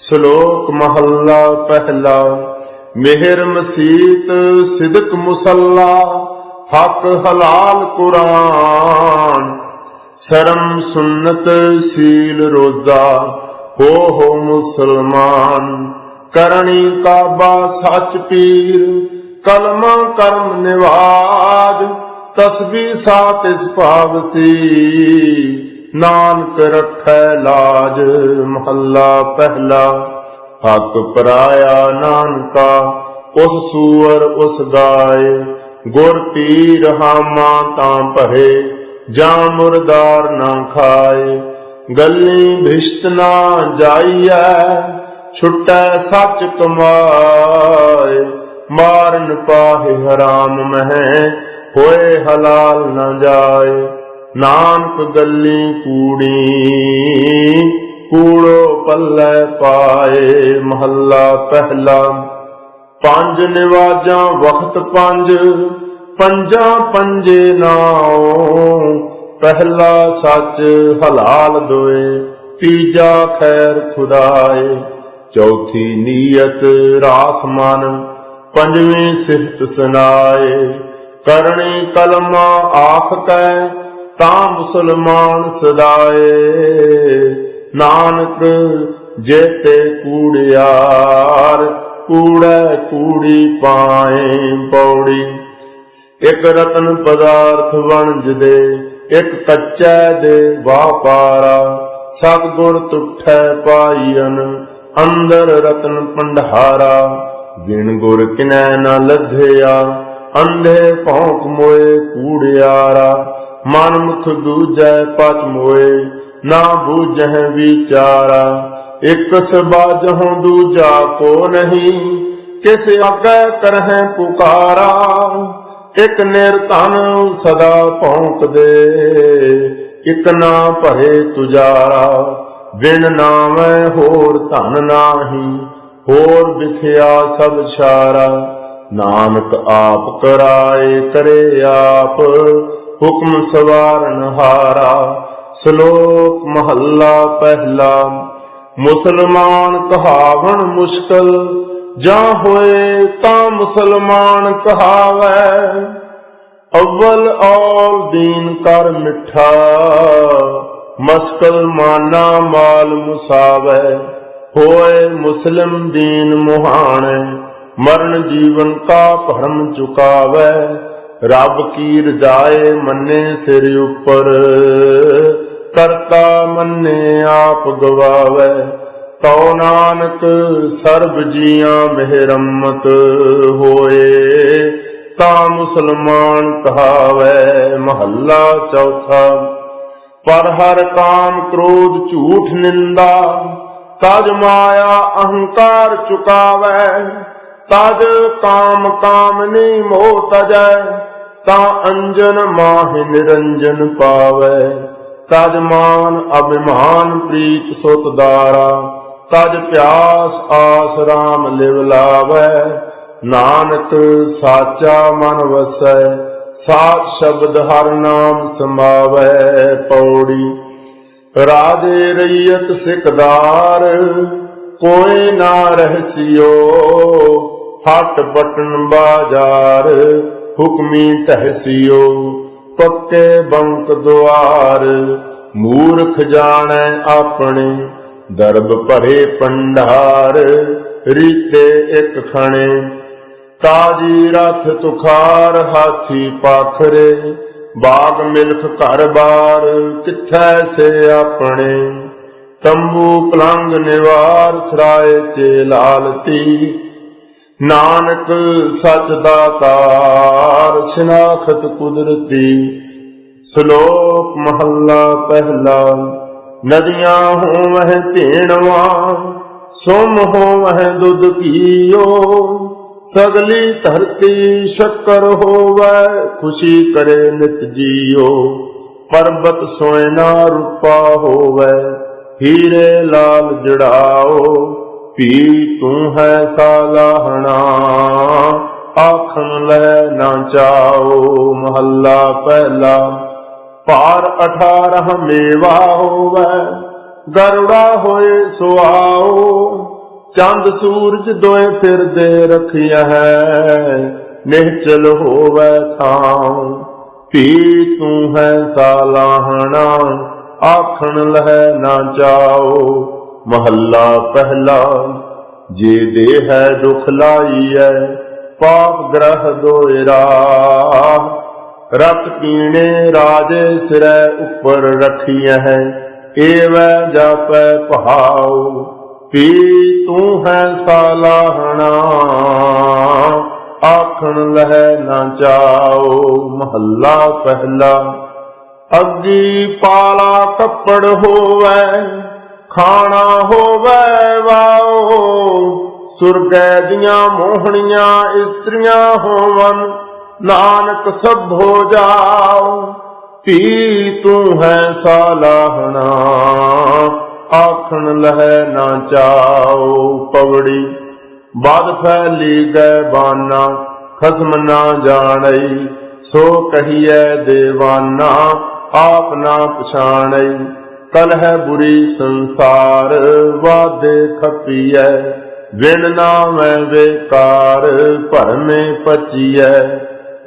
ਸ਼ਲੋਕ ਮਹੱਲਾ ਪਹਿਲਾ। ਮਿਹਰ ਮਸੀਤ ਸਿਦਕ ਮੁਸੱਲਾ, ਹਕ ਹਲਾਲ ਕੁਰਾਨ। ਸ਼ਰਮ ਸੁਨਤ ਸੀਲ ਰੋਜ਼ਾ, ਹੋ ਮੁਸਲਮਾਨ। ਕਰਨੀ ਕਾਬਾ ਸੱਚ ਪੀਰ, ਕਲਮਾ ਕਰਮ ਨਿਵਾਜ। ਤਸਬੀਹ ਸਾਤ ਇਸ ਭਾਵਸੀ, ਨਾਨਕ ਰੱਖੈ ਲਾਜ। ਮਹੱਲਾ ਪਹਿਲਾ। ਹੱਕ ਪਰਾਇਆ ਨਾਨਕਾ, ਉਸ ਸੂਅਰ ਉਸ ਗਾਏ। ਗੁਰ ਪੀਰ ਹਾਮਾ ਤਾਂ ਭਰੇ, ਜਾਂ ਮੁਰਦਾਰ ਨਾ ਖਾਏ। ਗੱਲੀ ਭਿਸ਼ਟ ਨਾ ਜਾਈਐ, ਛੁਟੈ ਸੱਚ ਕਮਾਏ। ਮਾਰਨ ਪਾਹੇ ਹਰਾਮ ਮਹਿ, ਹੋਏ ਹਲਾਲ ਨਾ ਜਾਏ। ਨਾਨਕ ਗੱਲੀ ਕੂੜੀ, ਕੂੜੋ ਪੱਲੇ ਪਾਏ। ਮਹੱਲਾ ਪਹਿਲਾ। ਪੰਜ ਨਿਵਾਜਾਂ ਵਖਤ ਪੰਜ, ਪੰਜਾਂ ਪੰਜੇ ਨਾਉ। ਪਹਿਲਾ ਸੱਚ ਹਲਾਲ ਦੋਏ, ਤੀਜਾ ਖੈਰ ਖੁਦਾਏ। ਚੌਥੀ ਨੀਅਤ ਰਾਸ ਮਨ, ਪੰਜਵੀਂ ਸਿਫਤ ਸੁਨਾਏ। ਕਰਨੀ ਕਲਮਾ ਆਖ ਕੈ, ਤਾਂ ਮੁਸਲਮਾਨ ਸਦਾਏ। ਨਾਨਕ ਜੇਤੇ ਕੂੜਿਆਰ, ਕੂੜੈ ਕੂੜੀ ਪਾਏ। ਪੌੜੀ। ਇਕ ਰਤਨ ਪਦਾਰਥ ਵਣਜ ਦੇ, ਇਕ ਕੱਚੈ ਦੇ ਵਾਪਾਰਾ। ਸਤਿਗੁਰ ਤੁਠੈ ਪਾਈਨ, ਅੰਦਰ ਰਤਨ ਭੰਡਾਰਾ। ਬਿਨ ਗੁਰ ਕਿਨੈ ਨਾ ਲੱਧਿਆ, ਅੰਧੇ ਭੌਂਕ ਮੋਏ ਕੂੜਿਆਰਾ। ਮਨ ਮੁਖ ਦੂਜੈ ਪਚ ਮੋਏ, ਨਾ ਬੂਝਹਿ ਵਿਚਾਰਾ। ਇਕ ਸਬਾਜਹੁ ਦੂਜਾ ਕੋ ਨਹੀਂ, ਕਿਸ ਆਗੈ ਕਰਹਿ ਪੁਕਾਰਾ। ਇਕ ਨਿਰਧਨ ਸਦਾ ਭੌਂਕਦੇ, ਇਕ ਨਾ ਭਰੇ ਤੁਜਾਰਾ। ਬਿਨ ਨਾਮੈ ਹੋਰ ਧਨ ਨਾਹੀ, ਹੋਰ ਵਿਖਿਆ ਸਭ ਛਾਰਾ। ਨਾਨਕ ਆਪ ਕਰਾਏ ਕਰੇ ਆਪ, ਹੁਕਮ ਸਵਾਰਨ ਹਾਰਾ। ਸ਼ਲੋਕ ਮਹੱਲਾ ਪਹਿਲਾ। ਮੁਸਲਮਾਨ ਕਹਾਵਣ ਮੁਸ਼ਕਲ, ਜਾਂ ਹੋਏ ਤਾਂ ਮੁਸਲਮਾਨ ਕਹਾਵੈ। ਅਵਲ ਔਲ ਦੀਨ ਕਰ ਮਿੱਠਾ, ਮਸਕਲ ਮਾਨਾ ਮਾਲ ਮੁਸਾਵੈ। ਹੋਏ ਮੁਸਲਿਮ ਦੀਨ ਮੁਹਾਣੇ, ਮਰਨ ਜੀਵਨ ਕਾ ਭਰਮ ਚੁਕਾਵੈ। ਰੱਬ ਕੀ ਰਜਾਏ ਮੰਨੇ ਸਿਰ ਉੱਪਰ, ਕਰਤਾ ਮੰਨੇ ਆਪ ਗਵਾਵੈ। ਤਉ ਨਾਨਕ ਸਰਬ ਜੀਆਂ ਮਿਹਰਮਤ, ਹੋਏ ਤਾਂ ਮੁਸਲਮਾਨ ਕਹਾਵੈ। ਮਹੱਲਾ ਚੌਥਾ। ਪਰ ਹਰ ਕਾਮ ਕ੍ਰੋਧ ਝੂਠ ਨਿੰਦਾ, ਤਜ ਮਾਇਆ ਅਹੰਕਾਰ ਚੁਕਾਵੈ। ਤਜ ਕਾਮ ਕਾਮਨੀ ਮੋਹ ਤਜੈ, ਤਾਂ ਅੰਜਨ ਮਾਹਿ ਨਿਰੰਜਨ ਪਾਵੈ। ਤਜ ਮਾਨ ਅਭਿਮਾਨ ਪ੍ਰੀਤ ਸੁਤ ਦਾਰਾ, ਤਜ ਪਿਆਸ ਆਸ ਰਾਮ ਲਿਵ ਲਾਵੈ। ਨਾਨਕ ਸਾਚਾ ਮਨ ਵਸੈ, ਸਾਚ ਸ਼ਬਦ ਹਰ ਨਾਮ ਸਮਾਵੈ। ਪੌੜੀ। ਰਾਜੇ ਰਈਅਤ ਸਿਕਦਾਰ, ਕੋਈ ਨਾ ਰਹਿਸਿਓ। ਹਟ ਬਟਨ ਬਾਜ਼ਾਰ, ਹੁਕਮੀ ਤਹਿਸਿਓ। ਪੱਕੇ ਬੰਕ ਦੁਆਰ, ਮੂਰਖ ਜਾਣੈ ਆਪਣੇ। ਦਰਬ ਭਰੇ ਭੰਡਾਰ, ਰੀਤੇ ਇਕ ਖਣੇ। ਤਾਜੀ ਰਥ ਤੁਖਾਰ, ਹਾਥੀ ਪਾਖਰੇ। ਬਾਗ ਮਿਲਖ ਘਰ ਬਾਰ, ਕਿੱਥੈ ਸੇ ਆਪਣੇ। ਤੰਬੂ ਪਲੰਗ ਨਿਵਾਰ, ਸਰਾਏ ਚੇ ਲਾਲਤੀ। ਨਾਨਕ ਸਚ ਦਾਤਾਰ, ਸ਼ਨਾਖਤ ਕੁਦਰਤੀ। ਸ਼ਲੋਕ ਮਹੱਲਾ ਪਹਿਲਾ। ਨਦੀਆਂ ਹੋਵਹਿ ਧੇਣਵਾ, ਸੁਮ ਹੋਵਹਿ ਦੁੱਧ ਘੀਓ। ਸਗਲੀ ਧਰਤੀ ਸ਼ੱਕਰ ਹੋਵੈ, ਖੁਸ਼ੀ ਕਰੇ ਨਿਤ ਜੀਓ। ਪਰਬਤ ਸੋਇਨਾ ਰੂਪਾ ਹੋਵੈ, ਹੀਰੇ ਲਾਲ ਜੜਾਓ। ਪੀ ਤੂੰ ਹੈ ਸਾਲਾਹਣਾ, ਆਖਣ ਲੈ ਨਾ ਚਾਓ। ਮਹੱਲਾ ਪਹਿਲਾ। ਭਾਰ 18 ਮੇਵਾ ਹੋਵੈ, ਗਰੁੜਾ ਹੋਏ ਸੋ ਆਓ, ਚੰਦ ਸੂਰਜ ਦੋਏ ਫਿਰਦੇ ਰਖਿਆ ਹੈ, ਨਿਹਚਲ ਹੋਵੇ ਥਾਉ। ਭੀ ਤੂੰ ਹੈ ਸਾਲਾਹਣਾ, ਆਖਣ ਲਹਿ ਨਾ ਜਾਓ। ਮਹੱਲਾ ਪਹਿਲਾ। ਜੇ ਦੇਹ ਹੈ ਦੁਖ ਲਾਈਐ, ਪਾਪ ਗ੍ਰਹ ਦੋਇ ਰਾਹ। ਰਤ ਪੀਣੇ ਰਾਜੇ ਸਿਰੈ ਉੱਪਰ ਰਖੀਐ ਹੈ, ਏਵੈ ਜਾਪੈ ਭਾਉ। ਭੀ ਤੂੰ ਹੈ ਸਾਲਾਹਣਾ, ਆਖਣ ਲਹਿ ਨਾ ਜਾਓ। ਮਹੱਲਾ ਪਹਿਲਾ। ਅੱਗੀ ਪਾਲਾ ਕੱਪੜ ਹੋਵੈ, ਖਾਣਾ ਹੋਵੈ ਵਾਓ। ਸੁਰਗੈ ਦੀਆਂ ਮੋਹਣੀਆਂ ਇਸਤਰੀਆਂ ਹੋਵਨ, ਨਾਨਕ ਸਭ ਹੋ ਜਾਓ। ਭੀ ਤੂੰ ਹੈ ਸਾਲਾਹਣਾ, ਆਖਣ ਲਹਿ ਨਾ ਚਾਓ। ਪਵੜੀ। ਬਦ ਫੈਲੀ ਗਏ ਬਾਨਾ, ਖਸਮ ਨਾ ਜਾਣਈ। ਸੋ ਕਹੀਐ ਦੇਵਾਨਾ, ਆਪ ਨਾ ਪਛਾਣਈ। ਕਲਹਿ ਬੁਰੀ ਸੰਸਾਰ, ਵਾਦੇ ਖਪੀਐ। ਵਿਣ ਨਾਮੈ ਬੇਕਾਰ, ਭਰਮੇ ਪਚੀਐ।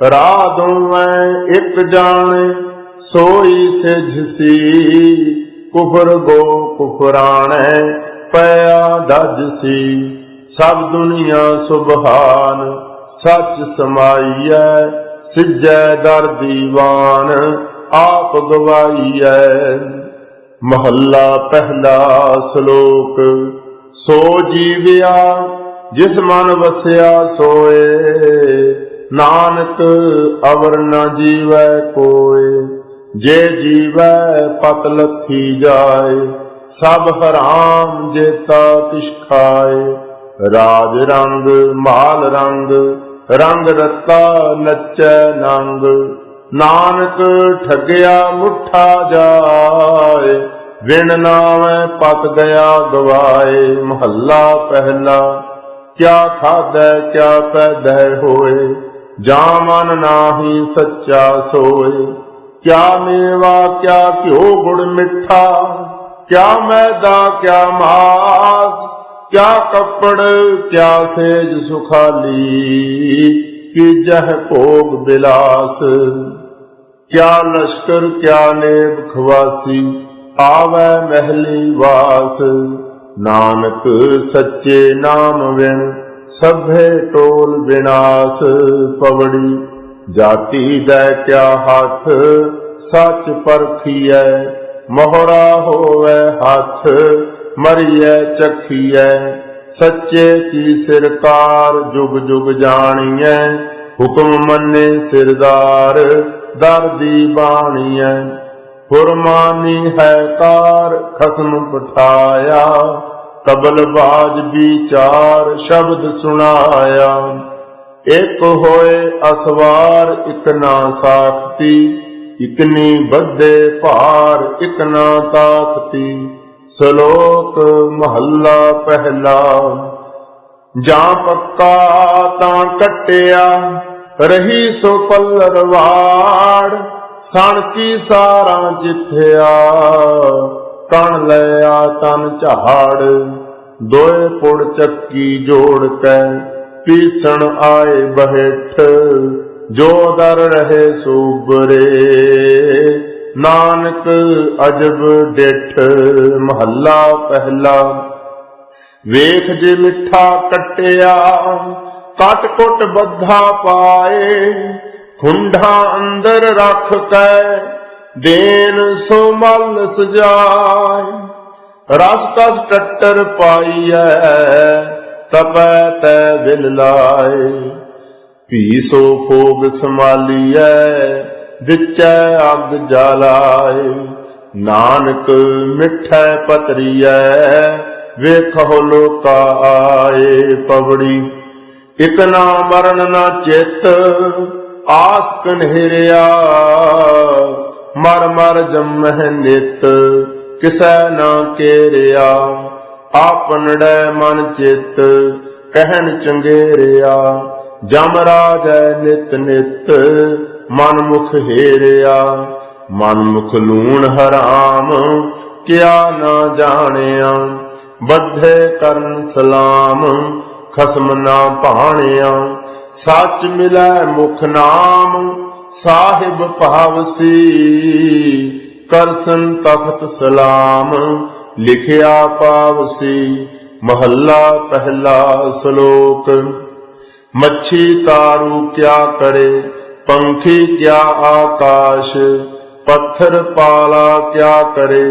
ਰਾਹ ਦੋਵੇਂ ਇੱਕ ਜਾਣੇ, ਸੋਈ ਸਿਝਸੀ। ਕੁਫਰ ਗੋ ਕੁਫਰਾਣੈ, ਪਿਆ ਦਜਸੀ। ਸਭ ਦੁਨੀਆ ਸੁਭਾਨ, ਸੱਚ ਸਮਾਈਐ। ਸਿਜੈ ਦਰ ਦੀਵਾਨ, ਆਪ ਗਵਾਈਐ। ਮਹੱਲਾ ਪਹਿਲਾ। ਸ਼ਲੋਕ। ਸੋ ਜੀਵਿਆ ਜਿਸ ਮਨ ਵਸਿਆ ਸੋਏ, ਨਾਨਕ ਅਵਰ ਨ ਜੀਵੈ ਕੋਇ। ਜੇ ਜੀਵੈ ਪਤ ਲੱਥੀ ਜਾਏ, ਸਭ ਹਰਾਮ ਜੇਤਾ ਕਿਛ ਖਾਏ। ਰਾਜ ਰੰਗ ਮਾਲ ਰੰਗ, ਰੰਗ ਰਤਾ ਨਚੈ ਨੰਗ। ਨਾਨਕ ਠਗਿਆ ਮੁੱਠਾ ਜਾਏ, ਵਿਣ ਨਾਮੈ ਪਤ ਗਿਆ ਗਵਾਏ। ਮਹੱਲਾ ਪਹਿਲਾ। ਕਿਆ ਖਾਧੈ ਕਿਆ ਪੈਦੈ ਹੋਏ, ਜਾਂ ਮਨ ਨਾਹੀ ਸੱਚਾ ਸੋਏ। ਕਿਆ ਮੇਵਾ ਕਿਆ ਘਿਓ ਗੁੜ ਮਿੱਠਾ, ਕਿਆ ਮੈਦਾ ਕਿਆ ਮਾਸ। ਕਿਆ ਕੱਪੜ ਕਿਆ ਸੇਜ ਸੁਖਾਲੀ, ਕੀਜਹਿ ਭੋਗ ਬਿਲਾਸ। ਕਿਆ ਲਸ਼ਕਰ ਕਿਆ ਨੇਬ ਖਵਾਸੀ, ਆਵੈ ਮਹਿਲੀ ਵਾਸ। ਨਾਨਕ ਸੱਚੇ ਨਾਮ ਵਿਣ, ਸਭੇ ਟੋਲ ਵਿਨਾਸ਼। ਪਵੜੀ। ਜਾਤੀ ਦੈ ਕਿਆ ਹੱਥ, ਸੱਚ ਪਰਖੀਐ। ਮੋਹਰਾ ਹੋਵੈ ਹੱਥ, ਮਰੀਐ ਚਖੀਐ। ਸੱਚੇ ਕੀ ਸਿਰਕਾਰ, ਜੁਗ ਜੁਗ ਜਾਣੀਐ। ਹੁਕਮ ਮੰਨੇ ਸਿਰਦਾਰ, ਦਰ ਦੀ ਬਾਣੀਐ। ਫੁਰਮਾਨੀ ਹੈ ਕਾਰ, ਖਸਮ ਪਠਾਇਆ। ਕਬਲ ਬਾਜ ਵਿਚਾਰ, ਸ਼ਬਦ ਸੁਣਾਇਆ। ਇਕ ਹੋਏ ਅਸਵਾਰ, ਇਕ ਨਾ ਸਾਖਤੀ। ਇਕਨੀ ਬੱਧੇ ਭਾਰ, ਇਕ ਨਾ ਤਾਕਤੀ। ਸ਼ਲੋਕ। ਮਹੱਲਾ ਪਹਿਲਾ। ਜਾਂ ਪੱਕਾ ਤਾਂ ਕੱਟਿਆ, ਰਹੀ ਸੋ ਪੱਲਰ ਵਾੜ। ਸਣ ਕੀ ਸਾਰਾਂ ਜਿੱਥਿਆ, ਕਣ ਲਿਆ ਤਨ ਝਾੜ। ਦੋਏ ਪੁੜ ਚੱਕੀ ਜੋੜ ਕੈ, ਪੀਸਣ ਆਏ ਬਹਿਠ। ਜੋ ਦਰ ਰਹੇ ਸੂਬਰੇ, ਨਾਨਕ ਅਜਬ ਡਿਠ। ਮਹੱਲਾ ਪਹਿਲਾ। ਵੇਖ ਜੇ ਮਿੱਠਾ ਕੱਟਿਆ, ਕਟ ਕੁੱਟ ਬੱਧਾ ਪਾਏ। ਖੁੰਡਾ ਅੰਦਰ ਰੱਖ ਕੈ, ਦੇਨ ਸੋ ਮਲ ਸਜਾਏ। ਰਸ ਕਸ ਟੱਟਰ ਪਾਈਐ, ਤਪੈ ਤੈ ਵਿਲ ਲਾਏ। ਭੀ ਸੋ ਭੋਗ ਸੰਭਾਲੀਐ, ਵਿਚੈ ਅੱਗ ਜਲਾਏ। ਨਾਨਕ ਮਿੱਠੈ ਪਤਰੀਐ, ਵੇਖੋ ਲੋਕਾ ਆਏ। ਪਵੜੀ। ਇਕ ਨਾ ਮਰਨ ਨਾ ਚਿਤ, ਆਸ ਕਨਹਿਰਿਆ। ਮਰ ਮਰ ਜੰਮਹਿ ਨਿਤ, ਕਿਸੈ ਨਾ ਕੇਰਿਆ। ਆਪਨੜੈ ਮਨ ਚਿਤ, ਕਹਿਣ ਚੰਗੇਰਿਆ। ਜਮ ਰਾਜੈ ਨਿਤ ਨਿਤ, ਮਨ ਮੁਖ ਹੇਰਿਆ। ਮਨ ਮੁਖ ਲੂਣ ਹਰਾਮ, क्या ना जानिया। बद्धे करन सलाम खसम ना भाणिया। सच मिलै मुख नाम साहिब पावसी। करसन तख्त सलाम लिखिया पावसी। महला पहला श्लोक। मच्छी तारू क्या करे पंखी क्या आकाश। पत्थर पाला क्या करे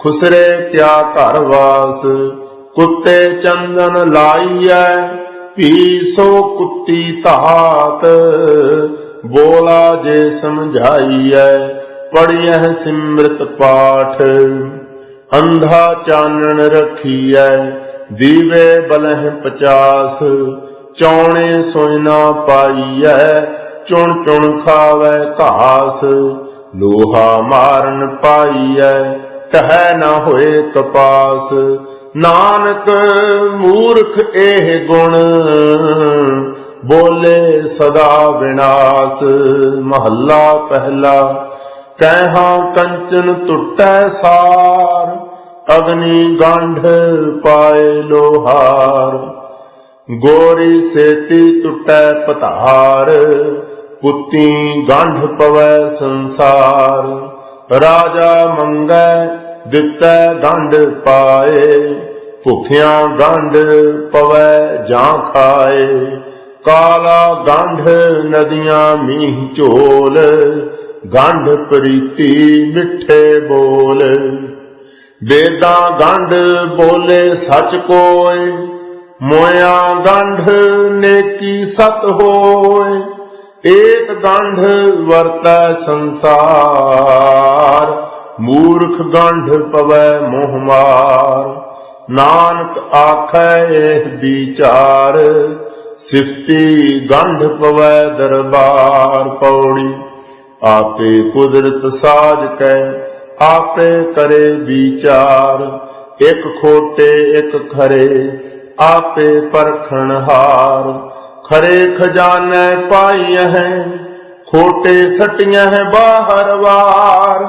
खुसरे क्या घरवास। कुत्ते चंदन लाइयै पीसो कुत्ती धात। बोला जे समझाइयै पढ़ियह सिमृत पाठ। अंधा चानन रखियै दीवे बलह 50। चौने सोयना पाइयै चुन चुन खावै घास। लोहा मारन पाइयै कह न होए कपास। नानक मूर्ख एह गुण बोले सदा विनाश। महला पहला। कैहा कंचन टुटै सार अग्नि गांढ पाए लोहार। गोरी सेती टुटै पतार पुत्ती गांढ पवै संसार। राजा मंगै दितै गांढ पाए भुखिया गांढ पवै जां खाए। काला गांढ नदियां मींह झोल गांढ प्रीति मिठे बोल। वेदां गांढ बोले सच कोय मोया गांढ नेकी सत होय। एक गांढ वर्तै संसार मूर्ख गांढ पवै मोह मार। नानक आखै एह विचार सिफती गांढ पवै दरबार। पौड़ी। आपे कुदरत साज कै आपे करे विचार। एक खोटे एक खरे आपे परखण हार। खरे खजाने पाइय हैं खोटे सटिया है बाहर वार।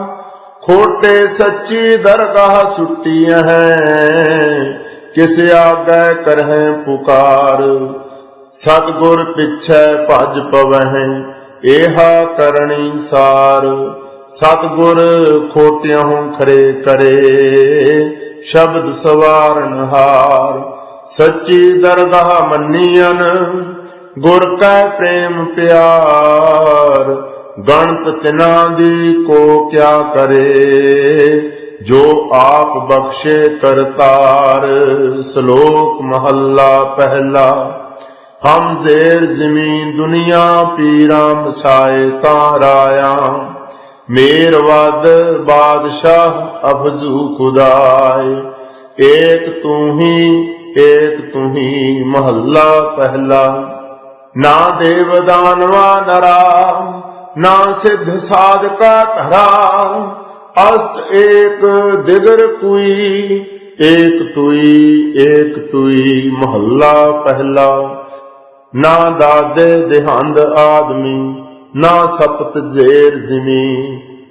खोटे सच्ची दरगाह सुटिया हैं किस आगे करहें पुकार। सतगुर पिछे भज पवहें एहा करणी सार। सतगुर खोटियां खरे करे शब्द सवारन हार। सच्ची दरगाह मन्नियन गुर कै प्रेम प्यार। गणत तिना दी को क्या करे जो आप बख्शे करतार। श्लोक महला पहला। हम जेर जमीन दुनिया पीरा मसाए ताराया। मेरवद बादशाह अफजू खुदाए। एक तू ही महला पहला। ना देव दानवा नरा ना सिद्ध साधका धरा। अष्ट एक दिगर कुई एक तुई महला पहला। ना दादे देहांद आदमी ना सपत जेर जिमी।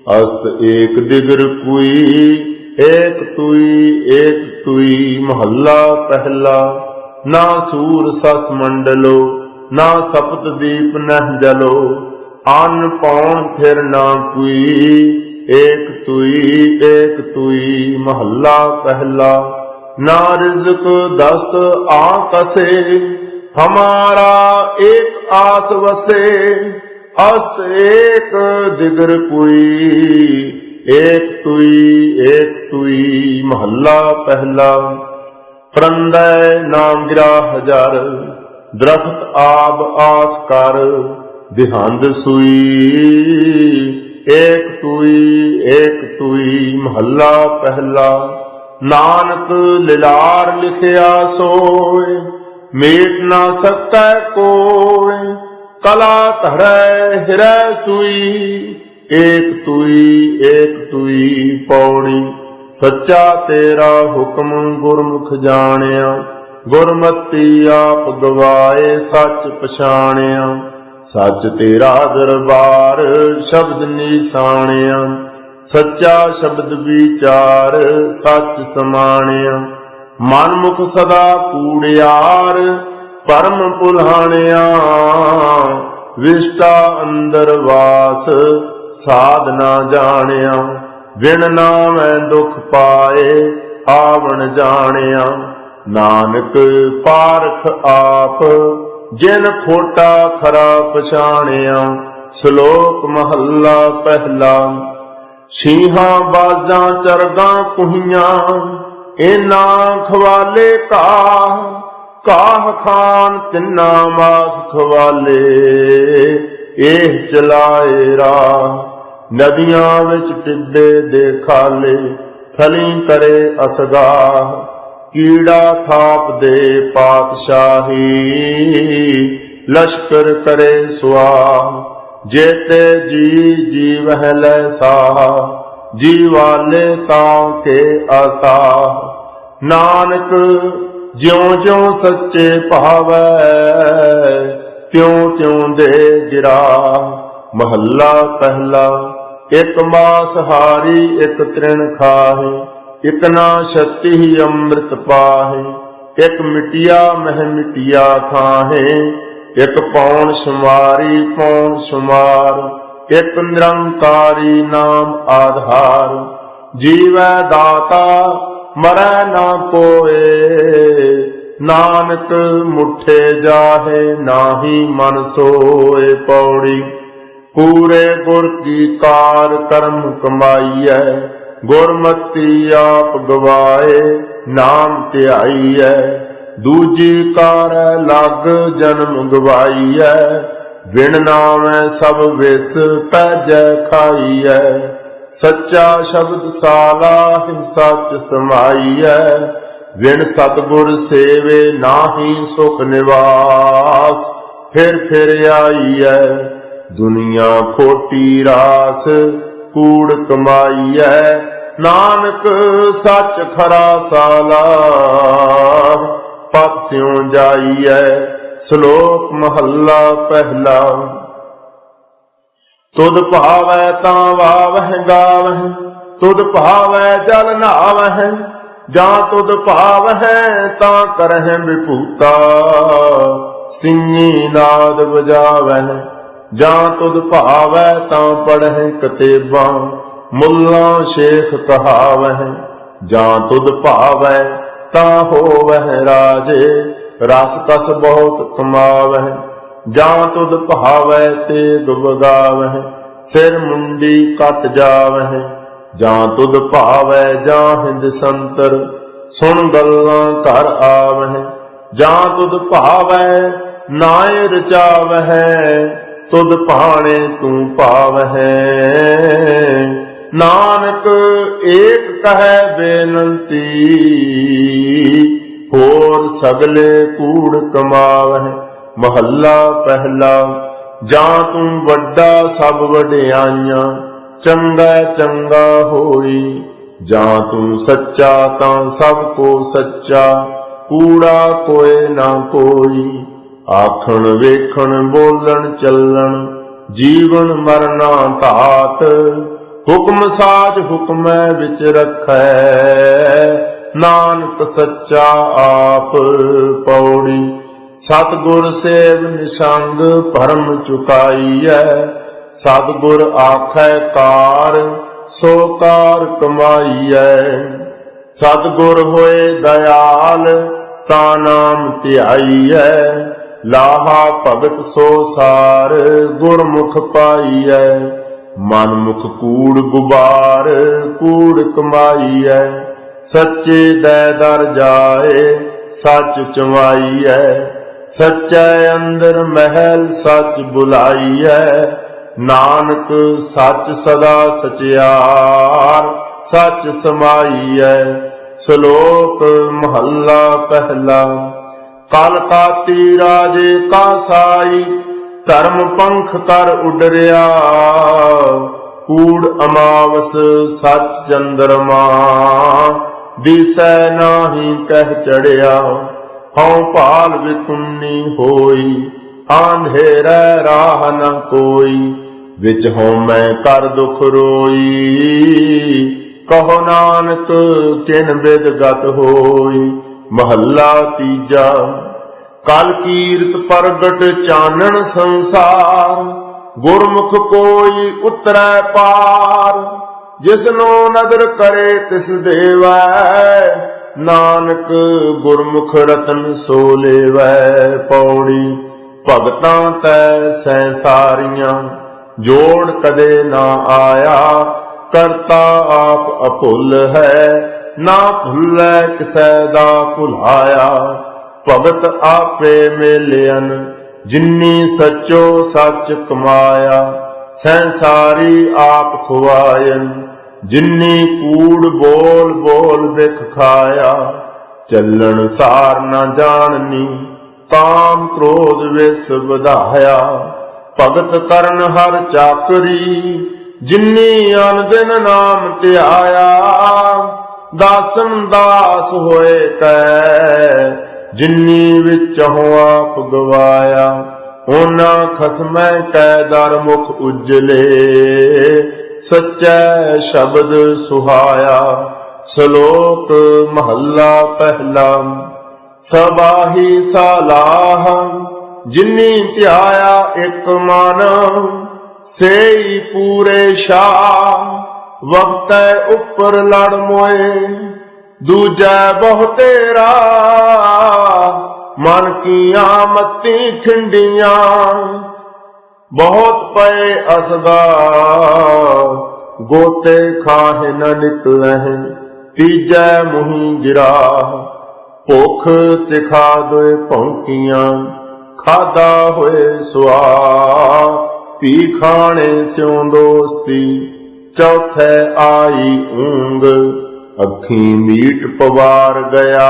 अस्त एक दिगर कुई एक तुई महला पहला। ना सूर सस मंडलो ना सपत दीप नह जलो। अन्न पौन फिर ना कुई एक तुई महला पहला। ना रिज़्क दस्त आकसे हमारा एक आस वसे। अस एक दिगर कुई एक तुई महला पहला। परंदै नाम गिरा हजार दरख्त आब आस कर। दिहांद सुई एक तुई महला पहला। नानक लिलार लिखिया सोय मेट ना सकै कोय। कला धरै हिरै सुई एक तुई पौड़ी। सच्चा तेरा हुक्म गुरमुख जानिया। गुरमति आप गवाए सच पछाणिया। सच तेरा दरबार शब्द निशाणिया। सच्चा शब्द विचार सच समाणिया। मनमुख सदा कूड़ियार परम पुल्हाणिया। विष्टा अंदर वास साधना जाणिया। बिन नामै दुख पाए आवण जाणिया। नानक पारख आप जिन खोटा खरा पछाणिया। श्लोक महला पहला। छीहां बाजां चरगां कुहियां इना खवाले काह खान तिन्ना मास खवाले एह चलाए राह। नदियां विच टिड्डे दे खाले थली करे असगाह। कीड़ा थाप दे पातशाही लश्कर करे स्वाह। जेते जी जीवह लै साह जीवाले तां के आसाह। नानक ज्यों ज्यों सच्चे भावै त्यों त्यों दे गिराह। महला पहला। एक मास हारी एक तृण खाहे एक ना छत्ती अमृत पाहे। एक मिटिया मह मिटिया खाहे एक पौन शुमारी पौन शुमार। एक निरंकारी नाम आधार। जीवै दाता मरै ना कोए नानक मुठे जाहे नाही मन सोए। पौड़ी। पूरे गुर की कार कर्म कमाईऐ गुरमति आप गवाए नाम ध्याईऐ। दूजी कार लग जन्म गवाईऐ बिन नामै सब विस पैजै खाईऐ। सच्चा शब्द साला सच समाईऐ बिन सतगुर सेवे नाही सुख निवास। फिर आईऐ दुनिया खोटी रास कूड़ कमाईऐ। नानक सच खरा साला पत स्यों जाईऐ। श्लोक महला पहला। तुद भावै तां वावह गावह तुद भावै जल नहावह। जां तुद भावह तां करह विभूता सिंगी नाद बजावह। जां तुद भावै तां पढ़ह कतेबां मुल्ला शेख कहावह। जां तुद भावै तां होवह राजे रस कस बहुत कमावह। जां तुद भावै तेग बगावह सिर मुंडी कट जावह। जां तुद भावै जां हिंद संतर सुन गल्लां घर आवह। जां तुद भावै नाए रचावह तुद भाणे तू पावह। नानक एक कहे बेनंती होर सगले कूड़ कमावह। महला पहला। जां तू वड्डा सब वड्याइयां चंगा चंगा होई। जां तू सच्चा तां सब को सच्चा कूड़ा कोई ना कोई। आखण वेखण बोलन चलन जीवन मरना धात। हुक्म साज हुक्म विच रखै नानक सच्चा आप। पौड़ी। सतगुर सेव निसंग भरम चुकाईऐ। सतगुर आखै कार सो कार कमाईऐ। सतगुर होए दयाल ता नाम ध्याईऐ। लाहा भगत सो सार गुरमुख पाईऐ। मनमुख कूड़ गुबार कूड़ कमाईऐ। सच्चे दै दर जाए सच चवाईऐ। सच्चे अंदर महल सच बुलाईऐ। नानक सच सदा सचियार सच समाईऐ। श्लोक महला पहला। कल काती राजे का साई धर्म पंख कर उडरिया। कूड़ अमावस सच चंद्रमा दिसै नाही कह चढ़िया। हौं भाल विकुन्नी होई आंधेरे राह न कोई। विच होमै कर दुख रोई। कहो नानक किन बिद गत होई। महला तीजा। कल कीरत प्रगट चानन संसार, गुरमुख कोई उतरै पार। जिसनो नदर करे तिस देवै, नानक गुरमुख रतन सो लेवै। पौड़ी। भगतां तै सैसारियां, जोड़ कदे ना आया। करता आप अभुल है, ना भुलै किसै दा भुलाया। भगत आपे मेलियन, जिन्नी सचो सच कमाया। सैसारी आप खुआयन, जिन्नी कूड़ बोल बोल बिख खाया। चलन सार न जाननी, काम क्रोध विस बधाया। भगत करन हर चाकरी, जिन्नी अन दिन नाम ध्याया। दासन दास होए कै, जिन्नी विचों आप गवाया। ओना खसमै कै दर मुख उजले, सच्चै शब्द सुहाया। श्लोक महला पहला। सबाही सलाह, जिन्नी ध्याया एक मन। सेई पूरे शाह, वक्तै उपर लड़ मोए। दूजै बहुतेरा, मन कीया मती खिंडियां। बहुत पे असगा, गोते खाहे न निकलह। तीजै मुही गिरा, भुख तिखा दोए भौंकियां। खादा होए सुआ, पी खाने स्यों दोस्ती। चौथे आई ऊंग, अखी मीट पवार गया।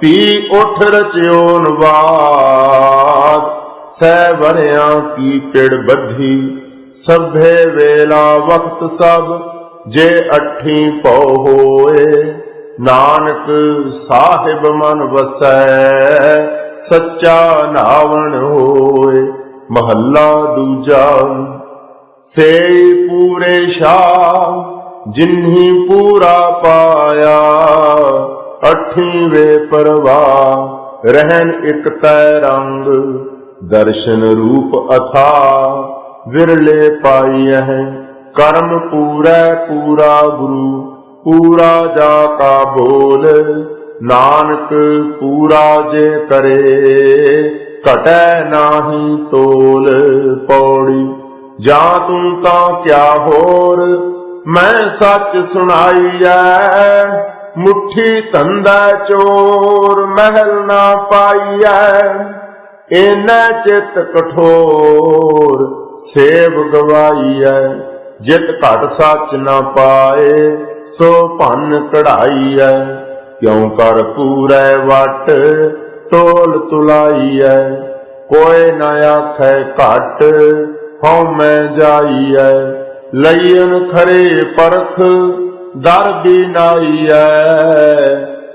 पी उठ रच्योन बाद, सै वरियां की पिड़ बधी। सभे वेला वक्त सब, जे अठी पौ होए। नानक साहिब मन वसै, सच्चा नावण होए। महला दूजा। सेई पूरे शाह, जिन्ही पूरा पाया। अठी वे परवाह, रहन एक तै रंग। दर्शन रूप अथा, विरले पाइयह। कर्म पूरै पूरा गुरु, पूरा जाका बोल। नानक पूरा जे करे, घटै नाही तोल। पौड़ी। जा तू तां क्या होर, मैं सच सुनाईऐ। मुट्ठी धंधा चोर, महल ना पाईऐ। एनै चित कठोर, सेव गवाईऐ। जित घट सच न पाए, सो भन कढ़ाईऐ। क्यों कर पूरै वट, तोल तुलाईऐ। कोई न आखै घट, हउमै जाईऐ। लईयन खरे परख, दर बिनाईऐ।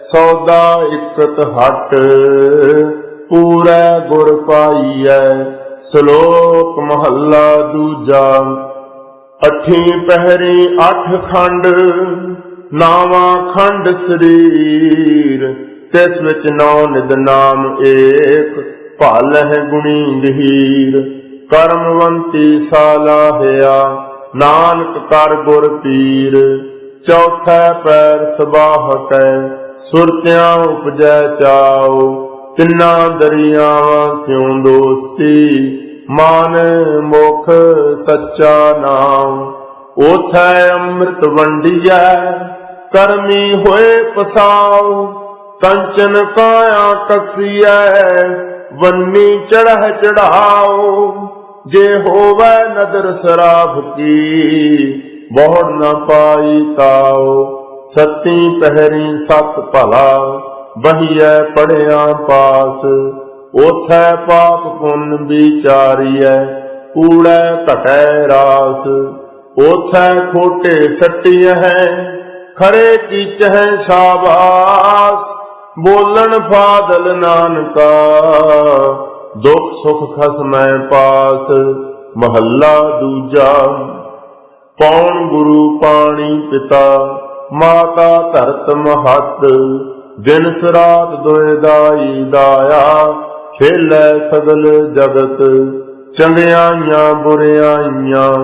सौदा इकत हट, पूरै गुर पाईऐ। श्लोक महला दूजा। अठी पहरी अठ खंड, नावा खंड शरीर। तिस विच नौ निद नाम एक, भालह गुणी गहीर। कर्मवंती सालाहिया, नानक कर गुर पीर। चौथा पैर सबाह कै, सुरत्यां उपजै चाओ। तिन्ना दरियावां स्यों दोस्ती, मान मुख सच्चा नाम। ओथै अमृत वंडियै, करमी होए पसाओ। कंचन काया कसियै, वन्नी चढ़ह चढ़ाओ। जे होवै नदर शराब की, बहुड़ न पाई ताओ। सती पहरी सत भला, बहियै पढ़िया पास। ओथै पाप पुन विचारियै, कूड़ै घटै रास। ओथै खोटे सटियह, खरे कीचह शाबास। बोलन फादल नानका, दुख सुख खसमै पास। महला दूजा। पौन गुरु पाणी पिता, माता धरत महत। दिन सरात दोए दाई दाया, खेलै सगल जगत। चंगियाइयां बुरियाइयां,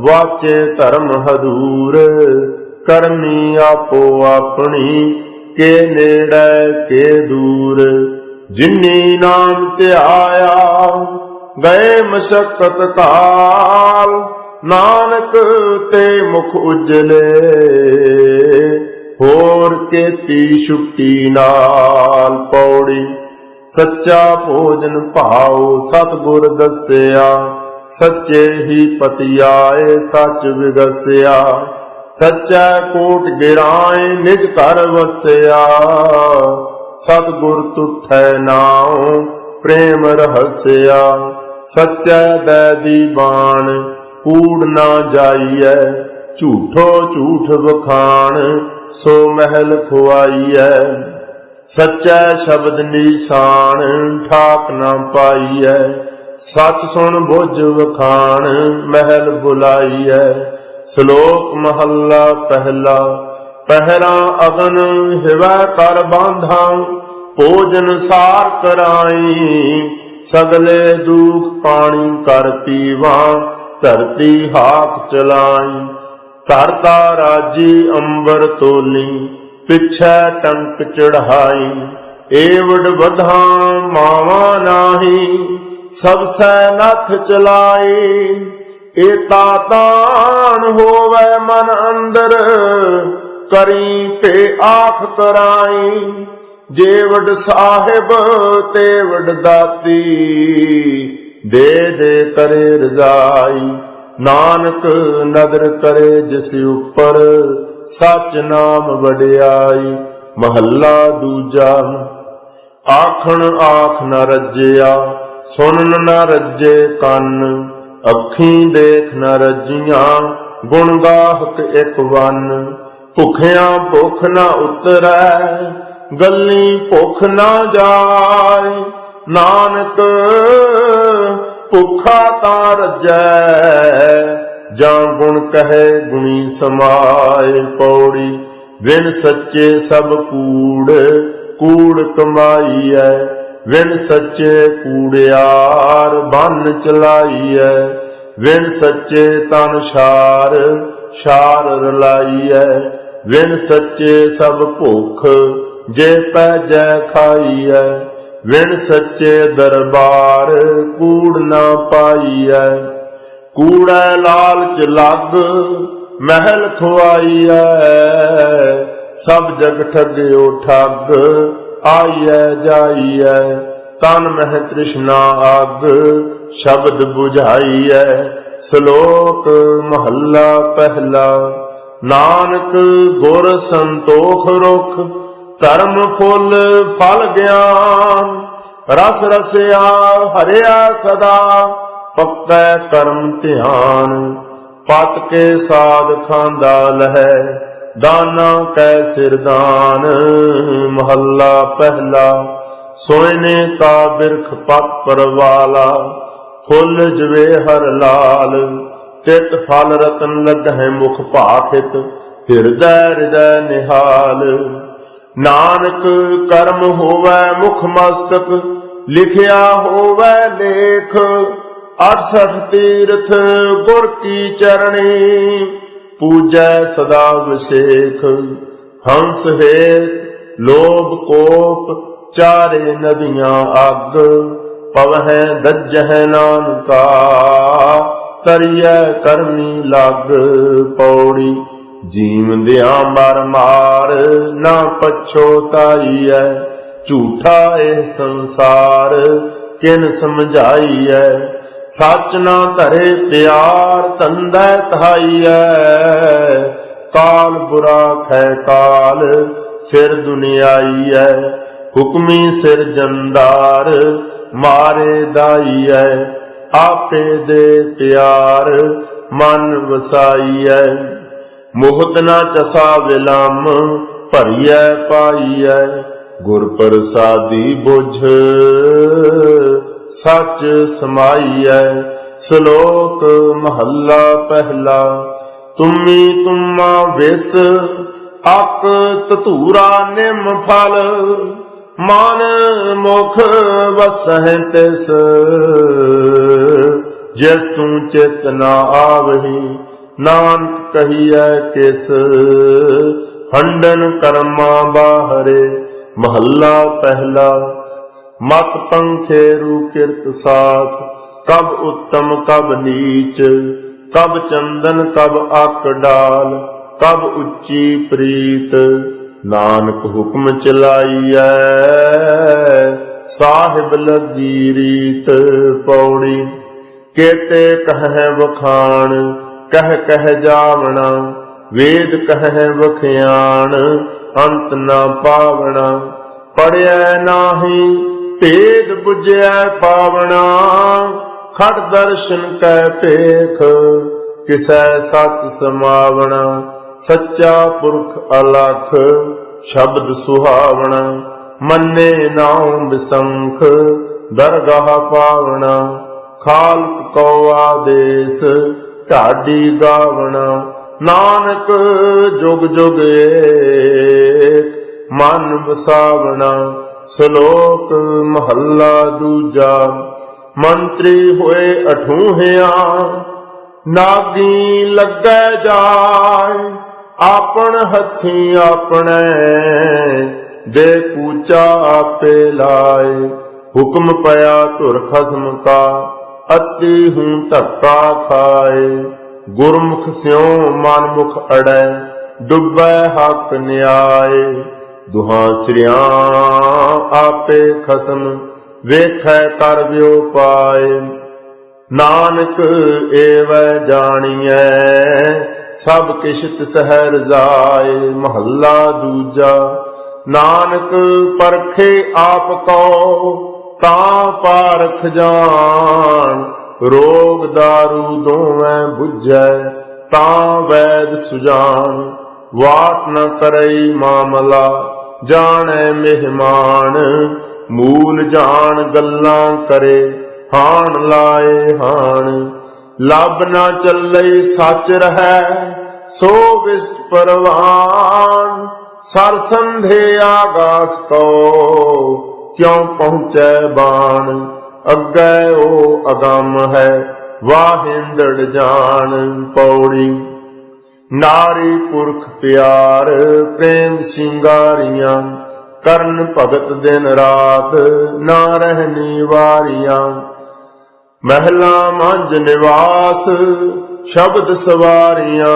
वाचे धर्म हदूर। करमी आपो अपनी, के नेड़े के दूर। जिन्नी नाम ध्याया, गए मशक्कत काल। नानक ते मुख उजले, होर केती छुट्टी नाल। पौड़ी। सच्चा भोजन भाओ, सतगुर दस्या। सच्चे ही पतियाए, सच विगस्या। सच्चा कोट गिराए, निज घर वस्या। सतगुर तुठै नाओ, प्रेम रहस्या। सच्चा दैदी बाण, कूड़ ना जाइए। झूठो झूठ बखान, सो महल खुआइए। सच्चा शब्द निशान, ठाक ना पाइए। सच सुन बुझ वखान, महल बुलाइए। श्लोक महला पहला। पहरा अगन हिवै कर बांधा, भोजन सार कराई। सगले दुख पानी कर पीवा, धरती हाथ चलाई। धरता राजी अंबर तोली, पिछै टंक चढ़ाई। एवड बधा मावा नाही, सबसे नथ चलाई। एता तान होवे मन अंदर, करी पे आख कराई। जेवड साहिब तेवड दाती, दे दे करे रजाई। नानक नदर करे जिस उपर, सच नाम वडियाई। महला दूजा। आखन आख न रज्जिया, सुनन न रज्जे कन। अखीं देख न रजियां, गुण गाहक एक वन। भुखियां भुख न उतरै, गल्ली भुख न जाय। नानक भुखा तां रजै, जां गुण कहे गुणी समाए। पौड़ी। बिन सच्चे सब कूड़, कूड़ कमाईऐ। बिन सच्चे कूड़ियार, बन चलाईऐ। बिन सच्चे तन शार, शार रलाईऐ। बिन सच्चे सब भुख, जे पैजै खाईऐ। बिन सच्चे दरबार, कूड़ ना पाईऐ। कूड़ै लालच लग, महल खुआईऐ। सब जग ठगियो ठग, आईऐ जाईऐ। तन मह तृष्णा अग, शब्द बुझाईऐ। श्लोक महला पहला। नानक गुर संतोख रुख, धर्म फुल फल ज्ञान। रस रसिया हरिया सदा, पक्कै कर्म ध्यान। पत के साध खांदा लहै, दाना कै सिरदान। महला पहला। सोयने का बिरख पत परवाला, फुल जवे हर लाल। तित फल रतन लगहि मुख भाखित, हृदय हृदय निहाल। नानक कर्म होवै मुख मस्तक, लिखिया होवै लेख। 68 तीर्थ गुर की चरणी, पूजै सदा विशेख। हंस हेत लोभ कोप, चारे नदियां अग। पवहै दज्जह नानका, तरियै करमी लग। पौड़ी। जीवदियां मर मार, ना पछोताईऐ। झूठा एह संसार, किन समझाईऐ। सच ना धरे प्यार, धंधै तहाईऐ। काल बुरा खै काल, सिर दुनियाईऐ। हुक्मी सिर जमदार, मारे दाईऐ। आपे दे प्यार, मन वसाईऐ। मोहत ना चसा विलम, भरियै पाईऐ। गुर प्रसादी बुझ, सच समाईऐ। ਸ਼ਲੋਕ ਮਹੱਲਾ ਪਹਿਲਾ। ਤੁਮੀ ਤੁਮਾ ਵਿਸ ਅਕ ਧਤੂਰਾ ਨਿਮ ਫਲ, ਮਨ ਮੁਖ ਵਸਹਿ ਤਿਸ, ਜਿਸ ਤੂੰ ਚਿਤ ਨਾ ਆਵਹੀ, ਨਾਨਕ ਕਹੀਐ ਕਿਸ। ਹੰਡਨ ਕਰਮਾ ਬਾਹਰੇ ਮਹੱਲਾ ਪਹਿਲਾ। ਮਤ ਪੰਖੇ ਰੂ ਕਿਰਤ ਸਾਥ, ਕਬ ਉੱਤਮ ਕਬ ਨੀਚ, ਕਬ ਚੰਦਨ ਕਬ ਅਕ ਡਾਲ, ਕਬ ਉੱਚੀ ਪ੍ਰੀਤ। ਨਾਨਕ ਹੁਕਮ ਚਲਾਈਐ ਸਾਹਿਬ ਲੱਗੀ ਰੀਤ। ਪੌੜੀ। ਕੇਤੇ ਕਹਿ ਵਖਾਣ, ਕਹਿ ਕਹਿ ਜਾਵਣਾ, ਵੇਦ ਕਹਿ ਵਖਿਆਣ, ਅੰਤ ਨਾ ਪਾਵਣਾ। ਪੜਿਐ ਨਾਹੀ ਭੇਦ ਬੁਝਿਐ ਪਾਵਣਾ, ਖੜ ਦਰਸ਼ਨ ਕੈ ਭੇਖ, ਕਿਸੈ ਸੱਚ ਸਮਾਵਣਾ। ਸੱਚਾ ਪੁਰਖ ਅਲਖ, ਸ਼ਬਦ ਸੁਹਾਵਣਾ, ਮੰਨੇ ਨਾਉ ਬਿਸੰਖ, ਦਰਗਾਹ ਪਾਵਣਾ। ਖਾਲਕ ਕੋ ਆਦੇਸ, ਢਾਡੀ ਗਾਵਣਾ। ਨਾਨਕ ਜੁਗ ਜੁਗ ਏਕ, ਮਨ ਵਸਾਵਣਾ। ਸ਼ਲੋਕ ਮਹੱਲਾ ਦੂਜਾ। ਮੰਤਰੀ ਹੋਏ ਅਠੂਹਿਆ, ਨਾਗੀ ਲੱਗੈ ਜਾਇ, ਆਪਣ ਹੱਥੀ ਆਪਣੇ, ਦੇ ਕੂਚਾ ਆਪੇ ਲਾਏ। ਹੁਕਮ ਪਿਆ ਧੁਰ ਖਸਮ ਕਾ, ਅਤੀ ਹੂੰ ਧੱਕਾ ਖਾਏ। ਗੁਰਮੁਖ ਸਿਉ ਮਨ ਮੁਖ ਅੜੈ, ਡੁੱਬੈ ਹੱਕ ਨਿਆਏ। ਦੁਹਾਂ ਸਿਰਿਆਂ ਆਪੇ ਖਸਮ, ਵੇਖੈ ਕਰ ਵਿਉ ਪਾਏ। ਨਾਨਕ ਏਵੈ ਜਾਣੀਐ, ਸਭ ਕਿਛ ਤਿਸਹਿ ਰਜ਼ਾਏ। ਮਹੱਲਾ ਦੂਜਾ। ਨਾਨਕ ਪਰਖੇ ਆਪ ਕੋ, ਤਾਂ ਪਾਰਖ ਜਾਣ, ਰੋਗ ਦਾਰੂ ਦੋਵੇਂ ਬੁਝੈ, ਤਾਂ ਵੈਦ ਸੁਜਾਨ। ਵਾਟ ਨ ਕਰਈ ਮਾਮਲਾ, ਜਾਣੈ ਮਹਿਮਾਨ, ਮੂਲ ਜਾਣ ਗੱਲਾਂ ਕਰੇ, ਹਾਣ ਲਾਏ ਹਾਣ। ਲੱਭ ਨਾ ਚੱਲਈ ਸੱਚ ਰਹੈ, ਸੋ ਵਿਸਟ ਪਰਵਾਨ। ਸਰ ਸੰਧੇ ਆਗਾਸ ਕੋ, ਕਿਉ ਪਹੁੰਚੈ ਬਾਣ। ਅੱਗੇ ਉਹ ਅਗੰਮ ਹੈ, ਵਾਹਿੰਦੜ ਜਾਣ। ਪੌੜੀ। ਨਾਰੀ ਪੁਰਖ ਪਿਆਰ, ਪ੍ਰੇਮ ਸਿੰਗਾਰੀਆਂ, ਕਰਨ ਭਗਤ ਦਿਨ ਰਾਤ, ਨਾ ਰਹਿਨੀ ਵਾਰੀਆਂ। ਮਹਿਲਾ ਮੰਝ ਨਿਵਾਸ, ਸ਼ਬਦ ਸਵਾਰੀਆਂ,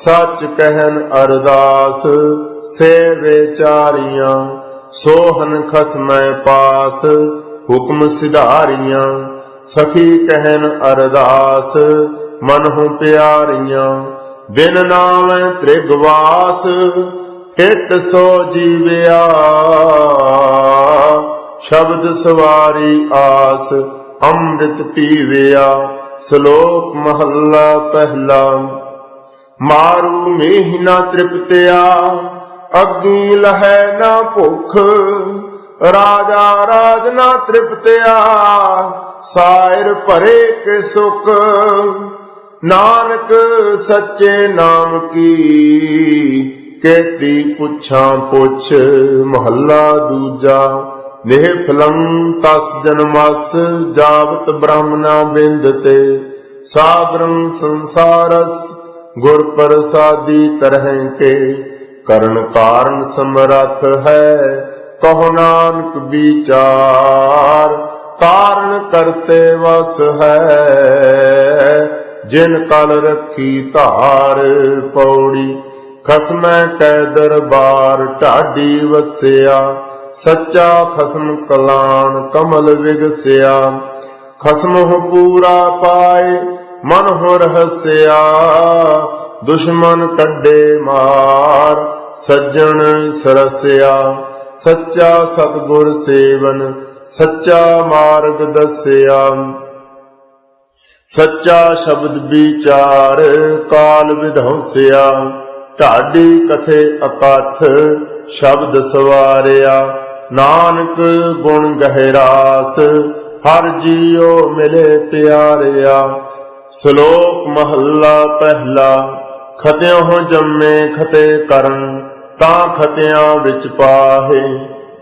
ਸੱਚ ਕਹਿਨ ਅਰਦਾਸ, ਸੇ ਵਿਚਾਰੀਆਂ। ਸੋਹਨ ਖਸਮੈ ਪਾਸ, ਹੁਕਮ ਸਿਧਾਰੀਆਂ, ਸਖੀ ਕਹਿਨ ਅਰਦਾਸ, ਮਨਹੁ ਪਿਆਰੀਆਂ। ਬਿਨ ਨਾਮੈ ਤ੍ਰਿਗਵਾਸ, ਹਿਟ ਸੋ ਜੀਵਿਆ, ਸ਼ਬਦ ਸਵਾਰੀ ਆਸ, ਅੰਮ੍ਰਿਤ ਪੀਵਿਆ। ਸ਼ਲੋਕ ਮਹੱਲਾ ਪਹਿਲਾ। ਮਾਰੂ ਮੇਹ ਨਾ ਤ੍ਰਿਪਤਿਆ, ਅੱਗੀ ਲਹੈ ਨਾ ਭੁਖ, ਰਾਜਾ ਰਾਜ ਨਾ ਤ੍ਰਿਪਤਿਆ, ਸਾਇਰ ਭਰੇ ਕੇ ਸੁਖ। ਨਾਨਕ ਸੱਚੇ ਨਾਮ ਕੀ, ਕੇਤੀ ਪੁੱਛਾਂ ਪੁੱਛ। ਮਹੱਲਾ ਦੂਜਾ। ਨਿਹਫਲੰ ਤਸ ਜਨਮਸ, ਜਾਵਤ ਬ੍ਰਹਮਣਾ ਬਿੰਦਤੇ, ਸਾਗਰੰ ਸੰਸਾਰਸ, ਗੁਰ ਪ੍ਰਸਾਦੀ ਤਰਹਿ ਕੇ। ਕਰਨ ਕਾਰਨ ਸਮਰੱਥ ਹੈ, ਕਹੋ ਨਾਨਕ ਵਿਚਾਰ, ਕਾਰਨ ਕਰਤੇ ਵਸ ਹੈ, ਜਿਨ ਕਲ ਰੱਖੀ ਧਾਰ। ਪੌੜੀ। ਖਸਮੈ ਕੈ ਦਰਬਾਰ, ਢਾਡੀ ਵਸਿਆ, ਸੱਚਾ ਖਸਮ ਕਲਾਣ, ਕਮਲ ਵਿਗਸਿਆ। ਖਸਮਹੁ ਪੂਰਾ ਪਾਏ, ਮਨ ਹੋ ਰਹਸਿਆ, ਦੁਸ਼ਮਨ ਕੱਢੇ ਮਾਰ, ਸੱਜਣ ਸਰਸਿਆ। ਸੱਚਾ ਸਤਿਗੁਰ ਸੇਵਨ, ਸੱਚਾ ਮਾਰਗ ਦੱਸਿਆ। ਸੱਚਾ ਸ਼ਬਦ ਵਿਚਾਰ, ਕਾਲ ਵਿਧੌਸਿਆ। ਢਾਡੀ ਕਥੇ ਅਕਥ, ਸ਼ਬਦ ਸਵਾਰਿਆ। ਨਾਨਕ ਗੁਣ ਗਹਿਰਾਸ, हर जियो मिले प्यारिया। श्लोक महला पहला। खत्यों जम्मे खते करन, तां खत्यां विच पाहे।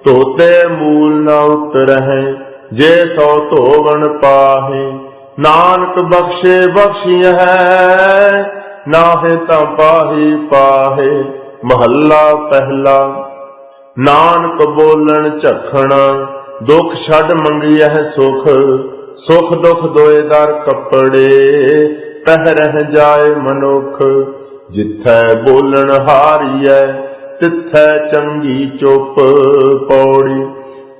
धोते मूल न उतरहि, जे सौ धोवन पाहे। नानक बख्शे बख्शियह, नाहे तां पाही पाहे। महला पहला। नानक बोलन झखना, दुख छड़ मंगियह सुख। सुख दुख दोए दर कपड़े, तह रह जाए मनुख। जिथै बोलन हारियै, तिथै चंगी चुप। पौड़ी।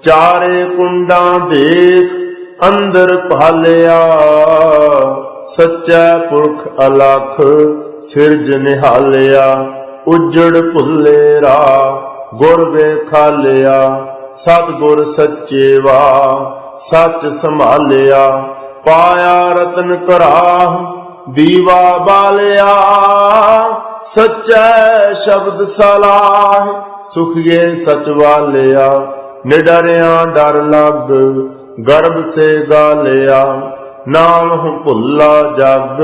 चारे कुंडा देख, अंदर भालिया। सच्चा पुरख अलख, सिरज निहालिया। उजड़ भुल्ले राह, गुर वेखालिया। सतगुर सच्चे वा, सच संभालिया। पाया रतन कराह, दीवा बालिया। सच्चै शब्द सलाह, सुखिए सच वालिया। निडरिया डर लग, गर्भ से गालिया। नाम भुल्ला जग,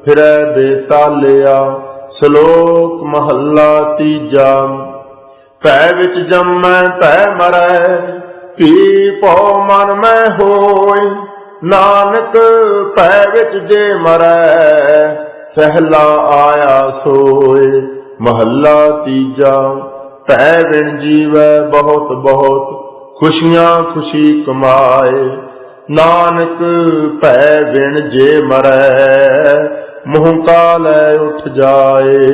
फिरै बेतालिया। श्लोक महला तीजा। भै विच जम्मै भै मरै, भी पौ मन में होय। नानक भै विच जे मरै, सहला आया सोय। महला तीजा। भै बिन जीवै बहुत बहुत, खुशियां खुशी कमाए। नानक भै बिन जे मरै, मुँह कालै उठ जाए।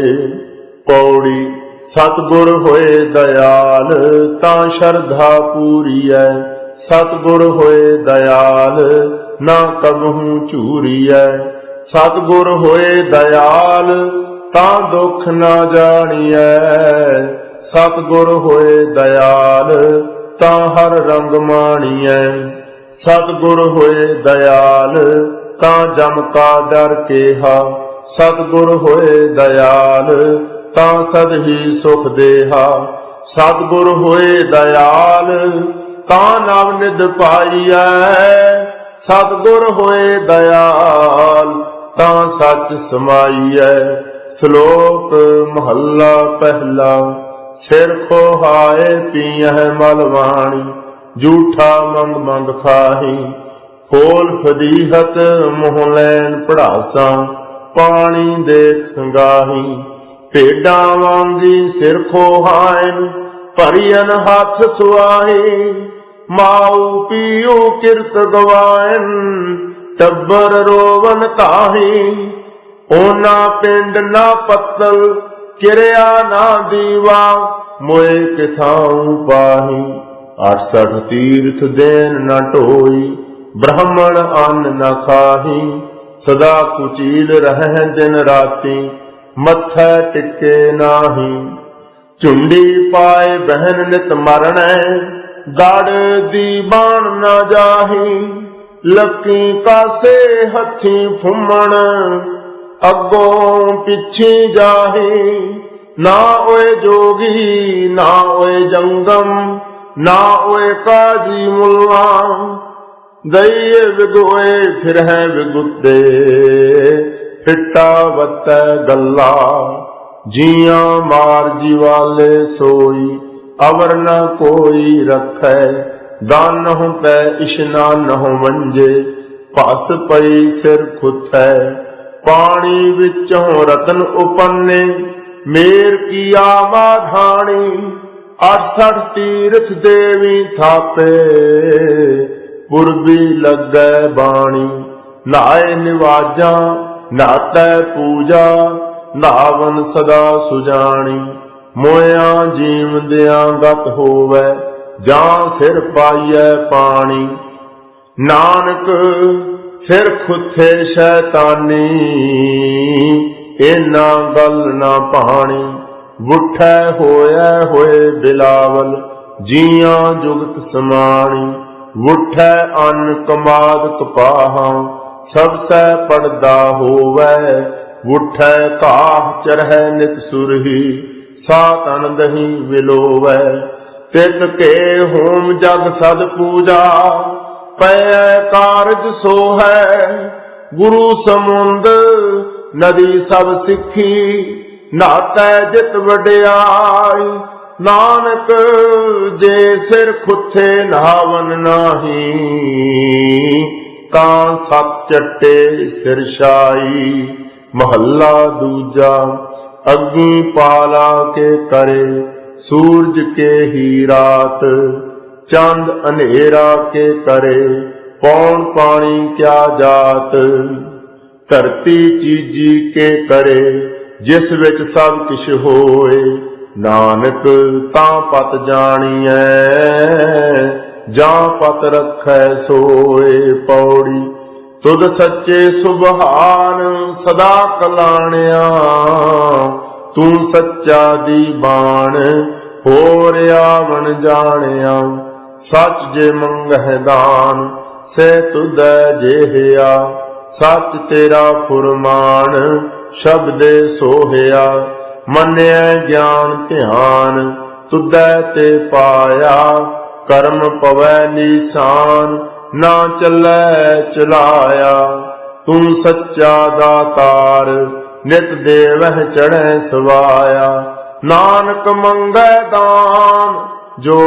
पौड़ी। सतगुर होए दयाल, तां शरधा पूरीऐ। सतगुर होए दयाल, ना कबहू झूरीऐ। सतगुर होए दयाल, तां दुख ना जानिऐ। सतगुर होए दयाल, तां हर रंग मानिऐ। सतगुर होए दयाल, तां जम का डर केहा। सतगुर होए दयाल, तां सद ही सुख देहा। सतगुर होए दयाल, तां नव निध पाईऐ। सतगुर होए दयाल, तां सच समाईऐ। श्लोक महला पहला। सिर खोहाए पीयह मलवाणी, झूठा मंग मंग खाही। खोल फदीहत मुँह लैन पढ़ासा, पानी देख संगाही। भेडा वांगी सिर खोहायन, भरियन हाथ सुआही। माऊ पीऊ किरत गवायन, टब्बर रोवन ताही। ओना पिंड ना पत्तल, किरिया ना दीवा। मोए किथाऊं पाही। 68 तीर्थ देन न ढोई, ब्राह्मण अन्न न खाही। सदा कुचील रहै दिन राती, मत्थै टिके नाही। झुंडी पाए बहन नित मरणै, गड़ दी बाण न जाही। लकी कासे हथी फुमण, अगों पिछी जाही। ना ओए जोगी ना ओए जंगम, ना ओए काजी मुल्ला। दईये विगोए फिर है विगुते, फिट्टा वत्तै गल्ला। जिया मार जीवाले सोई, अवर न कोई रखै। दानहु पै इशनानहु मंजे, पास पई सिर खुथै। पानी विचों रतन उपन्ने, मेर किया माधाणी। 68 तीर्थ देवी थापे, पुरबी लगै बाणी। नाए निवाजा नाटै पूजा, नावन सदा सुजानी। मोया जीवदियां गत होवै, जां सिर पाईऐ पानी। नानक सिर खुथे शैतानी, इना गल ना पानी। वुठै होया होए बिलावल, जियां जुगत समानी। वुठै अन्न कमाद कपाहा, सब सै पड़दा होवै। वुठै काह चरहै नित सुरही, सातन दही विलोवै। तित के होम जग सद पूजा, ਪੈ ਕਾਰਜ ਸੋ ਹੈ। ਗੁਰੂ ਸਮੁੰਦ ਨਦੀ ਸਭ ਸਿੱਖੀ, ਨਾਤੈ ਜਿਤ ਵਡਿਆਈ। ਨਾਨਕ ਜੇ ਸਿਰ ਖੁੱਥੇ ਨਹਾਵਨ ਨਾਹੀ, ਤਾਂ ਸਤ ਚੱਟੇ ਸਿਰ ਛਾਈ। ਮਹੱਲਾ ਦੂਜਾ। ਅਗਨੀ ਪਾਲਾ ਕੇ ਕਰੇ, ਸੂਰਜ ਕੇ ਹੀ ਰਾਤ। ਚੰਦ ਅੰਧੇਰਾ ਕੇ ਕਰੇ, ਪੌਣ ਪਾਣੀ ਕਿਆ ਜਾਤ। ਧਰਤੀ ਚੀਜੀ ਕੇ ਕਰੇ, ਜਿਸ ਵਿੱਚ ਸਭ ਕਿਛ ਹੋਏ। ਨਾਨਕ ਤਾਂ ਪਤ ਜਾਣੀਐ, ਜਾਂ ਪਤ ਰਖੈ ਸੋਏ। ਪੌੜੀ। ਤੁਧ ਸੱਚੇ ਸੁਭਾਨ ਸਦਾ ਕਲਾਣਿਆ, ਤੂੰ ਸੱਚਾ ਦੀ ਬਾਣ ਹੋਰ ਆਵਣ ਜਾਣਿਆ। ਸੱਚ ਜੇ ਮੰਗਹਿ ਦਾਨ, ਸੇ ਤੁਧੈ ਜੇਹਿਆ। ਸੱਚ ਤੇਰਾ ਫੁਰਮਾਨ, ਸ਼ਬਦੇ ਸੋਹਿਆ। ਮੰਨਿਐ ਗਿਆਨ ਧਿਆਨ, ਤੁਧੈ ਤੇ ਪਾਇਆ। ਕਰਮ ਪਵੈ ਨੀਸਾਨ, ਨਾ ਚੱਲੈ ਚਲਾਇਆ। ਤੂੰ ਸੱਚਾ ਦਾਤਾਰ, ਨਿਤ ਦੇਵਹਿ ਚੜ੍ਹੈ ਸਵਾਇਆ। ਨਾਨਕ ਮੰਗੈ ਦਾਨ, ਜੋ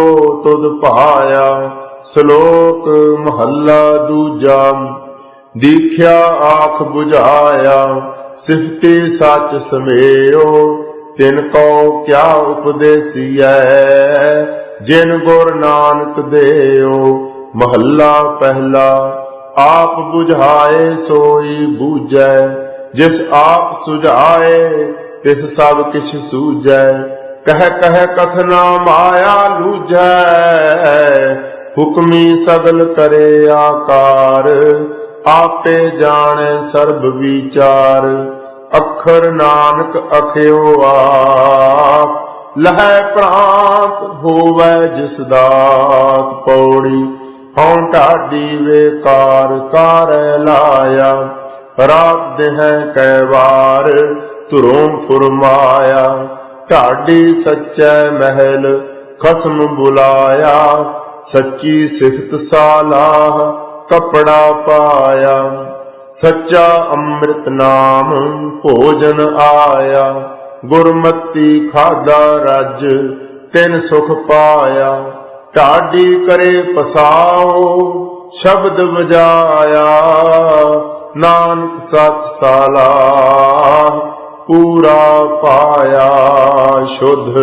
ਤੁਧ ਭਾਇਆ। ਸ਼ਲੋਕ ਮਹੱਲਾ ਦੂਜਾ। ਦੀਖਿਆ ਆਖ 부ਝਾਇਆ, ਸਿਫਤੀ ਸੱਚ ਸਮੇਓ। ਤਿਨ ਕਉ ਕਿਆ ਉਪਦੇਸੀਐ, ਜਿਨ ਗੁਰ ਨਾਨਕ ਦੇਓ। ਮਹੱਲਾ ਪਹਿਲਾ। ਆਪ 부ਝਾਏ ਸੋਈ ਬੂਝੈ, ਜਿਸ ਆਪ ਸੁਝਾਏ ਤਿਸ ਸਭ ਕਿਛ ਸੂਝੈ। ਕਹਿ ਕਹਿ ਕਥਨਾ ਮਾਇਆ ਲੂਝੈ, ਹੁਕਮੀ ਸਗਲ ਕਰੇ ਆਕਾਰ। ਆਪੇ ਜਾਣੈ ਸਰਬ ਵਿਚਾਰ, ਅੱਖਰ ਨਾਨਕ ਅਖਿਓ ਆਪ। ਲਹੈ ਪ੍ਰਾਂਤ ਹੋਵੈ ਜਿਸ ਦਾਤ। ਪੌੜੀ। ਹਉ ਢਾਡੀ ਵੇਕਾਰ ਕਾਰੈ ਲਾਇਆ, ਰਾਤ ਦਿਹੈ ਕੈ ਵਾਰ ਧੁਰੋਂ ਫੁਰਮਾਇਆ। ਢਾਡੀ ਸੱਚੈ ਮਹਿਲ ਖਸਮ ਬੁਲਾਇਆ, ਸੱਚੀ ਸਿਫਤ ਸਾਲਾਹ ਕਪੜਾ ਪਾਇਆ। ਸੱਚਾ ਅੰਮ੍ਰਿਤ ਨਾਮ ਭੋਜਨ ਆਇਆ, ਗੁਰਮਤੀ ਖਾਦਾ ਰਜ ਤਿਨ ਸੁਖ ਪਾਇਆ। ਢਾਡੀ ਕਰੇ ਪਸਾਓ ਸ਼ਬਦ ਵਜਾਇਆ, ਨਾਨਕ ਸੱਚ ਸਾਲਾਹ ਪੂਰਾ ਪਾਇਆ। ਸ਼ੁੱਧ